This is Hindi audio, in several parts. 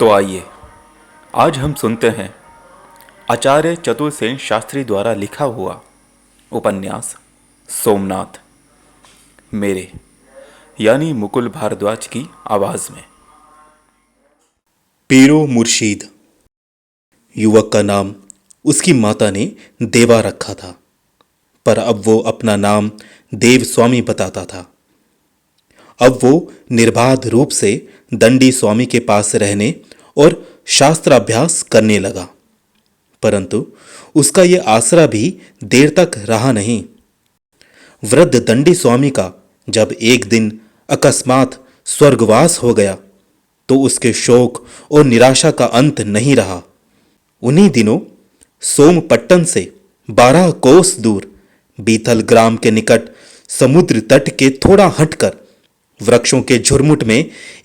तो आइए आज हम सुनते हैं आचार्य चतुर्सेन शास्त्री द्वारा लिखा हुआ उपन्यास सोमनाथ मेरे यानी मुकुल भारद्वाज की आवाज में। पीरो मुर्शीद। युवक का नाम उसकी माता ने देवा रखा था, पर अब वो अपना नाम देव स्वामी बताता था। अब वो निर्बाध रूप से दंडी स्वामी के पास रहने और शास्त्राभ्यास करने लगा, परंतु उसका ये आसरा भी देर तक रहा नहीं। वृद्ध दंडी स्वामी का जब एक दिन अकस्मात स्वर्गवास हो गया तो उसके शोक और निराशा का अंत नहीं रहा। उन्हीं दिनों सोमपट्टन से 12 कोस दूर बीथल ग्राम के निकट समुद्र तट के थोड़ा हटकर वृक्षों के झुरमुट में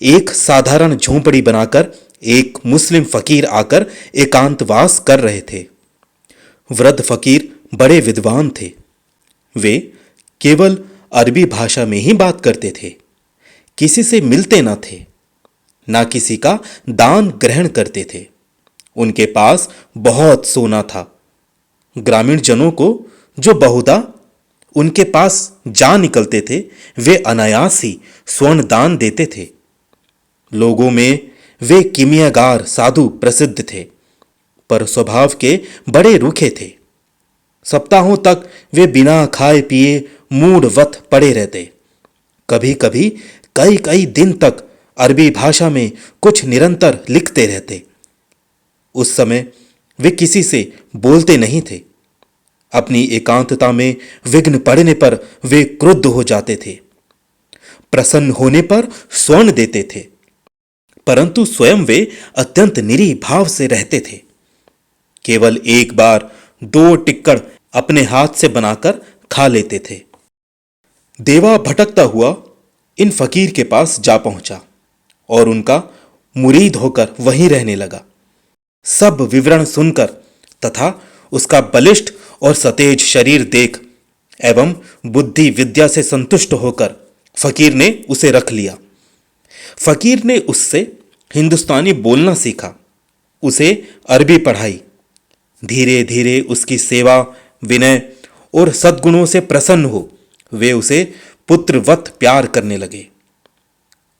एक साधारण झोंपड़ी बनाकर एक मुस्लिम फकीर आकर एकांतवास कर रहे थे। वृद्ध फकीर बड़े विद्वान थे। वे केवल अरबी भाषा में ही बात करते थे, किसी से मिलते न थे, ना किसी का दान ग्रहण करते थे। उनके पास बहुत सोना था। ग्रामीण जनों को जो बहुधा उनके पास जा निकलते थे, वे अनायास ही स्वर्ण दान देते थे। लोगों में वे किमियागार साधु प्रसिद्ध थे, पर स्वभाव के बड़े रूखे थे। सप्ताहों तक वे बिना खाए पिए मूढ़वत पड़े रहते। कभी कभी कई कई दिन तक अरबी भाषा में कुछ निरंतर लिखते रहते। उस समय वे किसी से बोलते नहीं थे। अपनी एकांतता में विघ्न पड़ने पर वे क्रुद्ध हो जाते थे। प्रसन्न होने पर स्वर्ण देते थे, परंतु स्वयं वे अत्यंत निरीह भाव से रहते थे। केवल एक बार 2 टिक्कड़ अपने हाथ से बनाकर खा लेते थे। देवा भटकता हुआ इन फकीर के पास जा पहुंचा और उनका मुरीद होकर वहीं रहने लगा। सब विवरण सुनकर तथा उसका बलिष्ठ और सतेज शरीर देख एवं बुद्धि विद्या से संतुष्ट होकर फकीर ने उसे रख लिया। फकीर ने उससे हिंदुस्तानी बोलना सीखा, उसे अरबी पढ़ाई। धीरे धीरे उसकी सेवा, विनय और सद्गुणों से प्रसन्न हो वे उसे पुत्रवत प्यार करने लगे।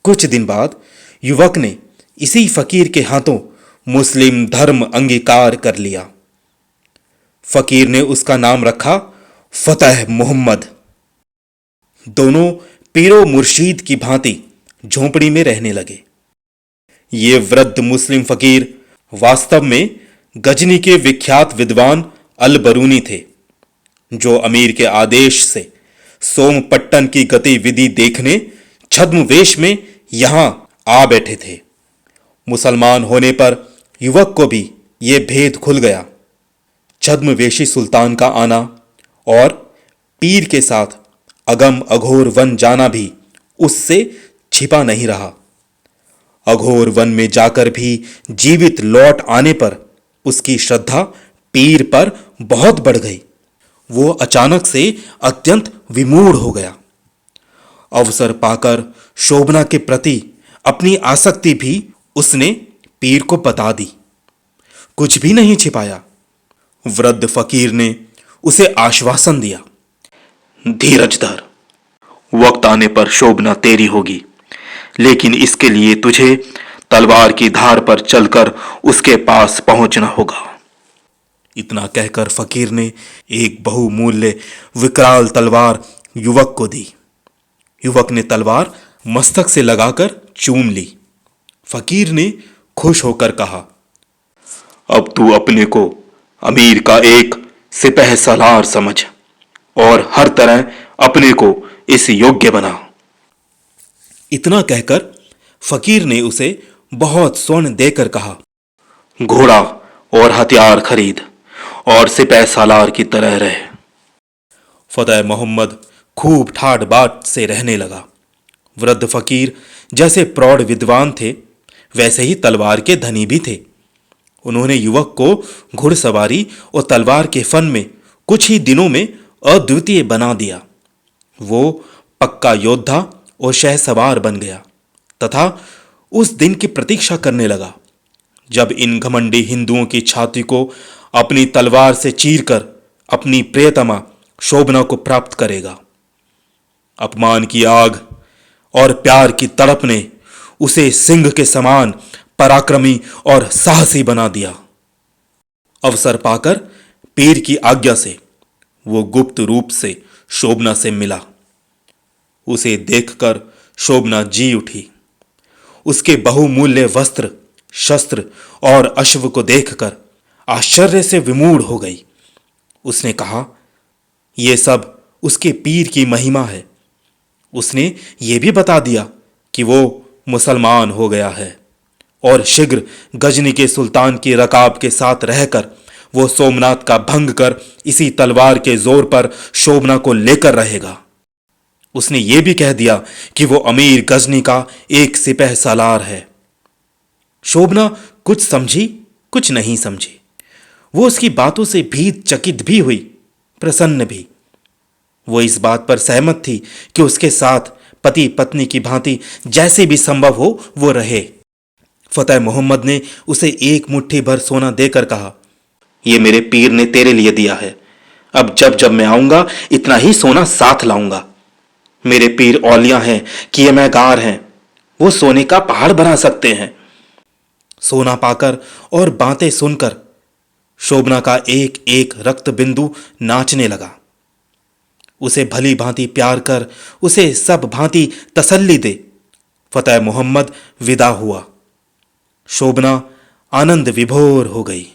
कुछ दिन बाद युवक ने इसी फकीर के हाथों मुस्लिम धर्म अंगीकार कर लिया। फकीर ने उसका नाम रखा फतेह मोहम्मद। दोनों पीरो मुर्शीद की भांति झोंपड़ी में रहने लगे। ये वृद्ध मुस्लिम फकीर वास्तव में गजनी के विख्यात विद्वान अल बरूनी थे, जो अमीर के आदेश से सोमपट्टन की गतिविधि देखने छद्मवेश में यहां आ बैठे थे। मुसलमान होने पर युवक को भी यह भेद खुल गया। छद्मवेशी सुल्तान का आना और पीर के साथ अगम अघोर वन जाना भी उससे छिपा नहीं रहा। अघोर वन में जाकर भी जीवित लौट आने पर उसकी श्रद्धा पीर पर बहुत बढ़ गई। वो अचानक से अत्यंत विमूढ़ हो गया। अवसर पाकर शोभना के प्रति अपनी आसक्ति भी उसने पीर को बता दी। कुछ भी नहीं छिपाया। वृद्ध फकीर ने उसे आश्वासन दिया, धीरज धर, वक्त आने पर शोभना तेरी होगी, लेकिन इसके लिए तुझे तलवार की धार पर चलकर उसके पास पहुंचना होगा। इतना कहकर फकीर ने एक बहुमूल्य विकराल तलवार युवक को दी। युवक ने तलवार मस्तक से लगाकर चूम ली। फकीर ने खुश होकर कहा, अब तू अपने को अमीर का एक सिपह सालार समझ और हर तरह अपने को इस योग्य बना। इतना कहकर फकीर ने उसे बहुत स्वर्ण देकर कहा, घोड़ा और हथियार खरीद और सिपह सालार की तरह रहे। फतेह मोहम्मद खूब ठाट बाट से रहने लगा। वृद्ध फकीर जैसे प्रौढ़ विद्वान थे, वैसे ही तलवार के धनी भी थे। उन्होंने युवक को घुड़सवारी और तलवार के फन में कुछ ही दिनों में अद्वितीय बना दिया। वो पक्का योद्धा और शहसवार बन गया तथा उस दिन की प्रतीक्षा करने लगा जब इन घमंडी हिंदुओं की छाती को अपनी तलवार से चीरकर अपनी प्रियतमा शोभना को प्राप्त करेगा। अपमान की आग और प्यार की तड़प ने उसे सिंह के समान पराक्रमी और साहसी बना दिया। अवसर पाकर पीर की आज्ञा से वो गुप्त रूप से शोभना से मिला। उसे देखकर शोभना जी उठी। उसके बहुमूल्य वस्त्र, शस्त्र और अश्व को देखकर आश्चर्य से विमूढ़ हो गई। उसने कहा, यह सब उसके पीर की महिमा है। उसने ये भी बता दिया कि वो मुसलमान हो गया है और शीघ्र गजनी के सुल्तान की रकाब के साथ रहकर वो सोमनाथ का भंग कर इसी तलवार के जोर पर शोभना को लेकर रहेगा। उसने ये भी कह दिया कि वो अमीर गजनी का एक सिपह सालार है। शोभना कुछ समझी, कुछ नहीं समझी। वो उसकी बातों से भीत चकित भी हुई, प्रसन्न भी। वो इस बात पर सहमत थी कि उसके साथ पति पत्नी की भांति जैसे भी संभव हो वो रहे। फतेह मोहम्मद ने उसे एक मुट्ठी भर सोना देकर कहा, ये मेरे पीर ने तेरे लिए दिया है। अब जब जब मैं आऊंगा इतना ही सोना साथ लाऊंगा। मेरे पीर औलिया हैं कि ये मैगार हैं, वो सोने का पहाड़ बना सकते हैं। सोना पाकर और बातें सुनकर शोभना का एक एक रक्त बिंदु नाचने लगा। उसे भली भांति प्यार कर उसे सब भांति तसल्ली दे फतेह मोहम्मद विदा हुआ। शोभना आनंद विभोर हो गई।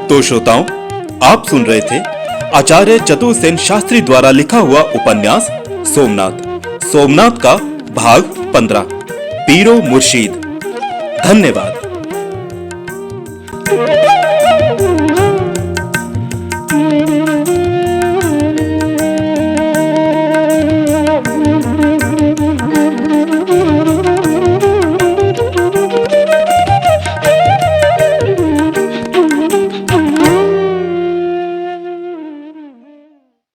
तो श्रोताओं, आप सुन रहे थे आचार्य चतुर सेन शास्त्री द्वारा लिखा हुआ उपन्यास सोमनाथ का भाग 15 पीरो मुर्शीद। धन्यवाद।